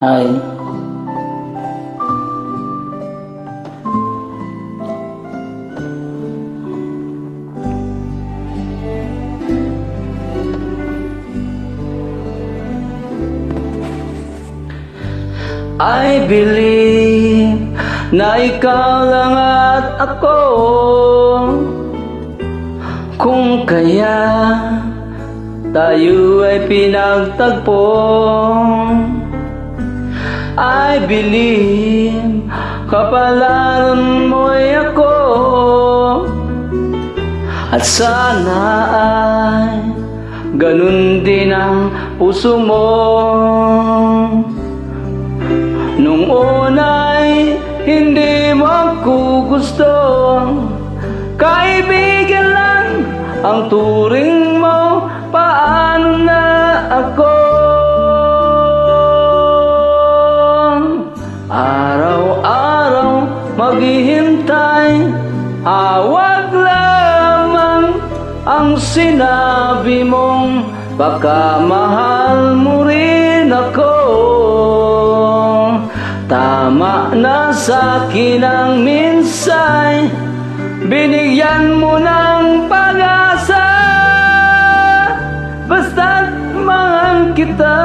Hi. I believe na ikaw lang at ako. Kung kaya tayo ay pinagtagpo, I believe kapalaran mo'y ako. At sana ay ganun din ang puso mo. Nung una'y hindi mo ako gusto, kaibigan lang ang turing mo. Paano na ako? Araw-araw maghihintay, hawag lamang ang sinabi mong baka mahal mo rin ako. Tama na sa'kin ang minsay, binigyan mo ng pag-asa. Basta't mahal kita,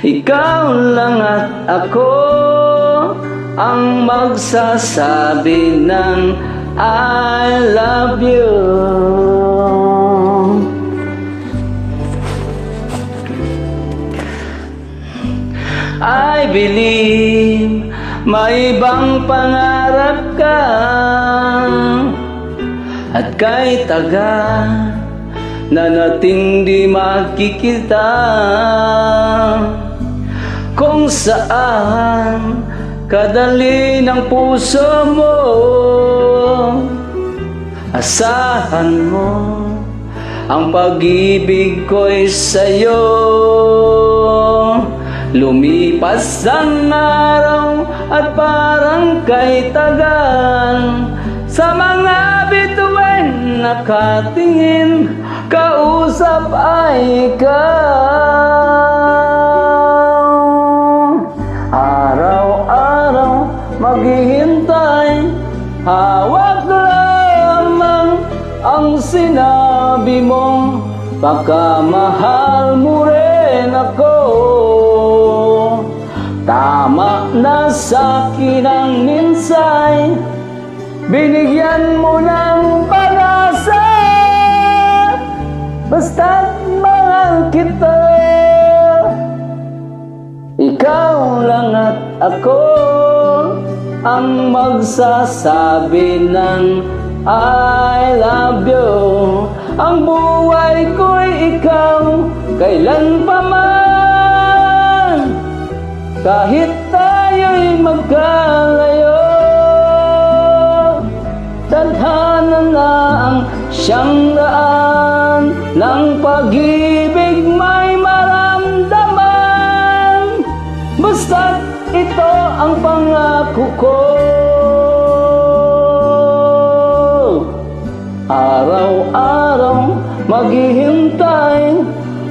ikaw lang at ako ang magsasabi ng I love you. I believe may ibang pangarap ka, at kahit taga na nating di makikita, kung saan kadali ng puso mo, asahan mo ang pag-ibig ko'y sa'yo. Lumipas ang araw at parang kay tagal, sa mga bituin nakatingin, kausap ay ikaw. Araw-araw maghihintay, hawak lamang ang sinabi mo, baka mahal mo rin ako. Tama na sa'kin ang minsay, binigyan mo ng pag-asa. Basta't mahal kita, ikaw lang at ako ang magsasabi ng I love you. Ang buhay ko'y ikaw, kailan pa man, kahit tayo'y magkalayo. Tadhana na ang siyang daan ng pag-ibig may maramdaman. Basta't ito ang pangako ko, araw-araw maghihintay,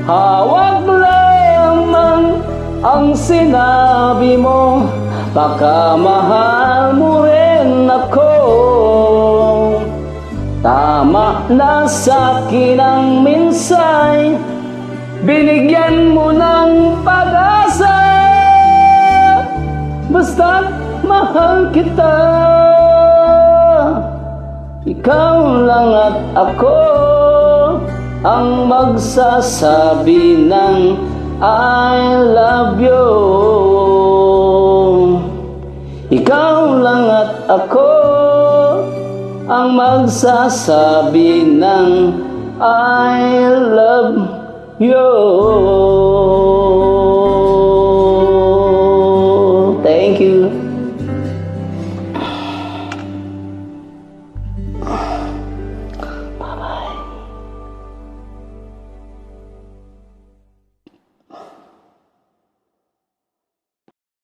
hawag lamang ang sinabi mo, baka mahal mo rin ako. Tama na sa'kin ang minsay, binigyan mo ng pag-asa. Basta't mahal kita, ikaw lang at ako ang magsasabi ng I love you. Ikaw lang at ako ang magsasabi ng I love you.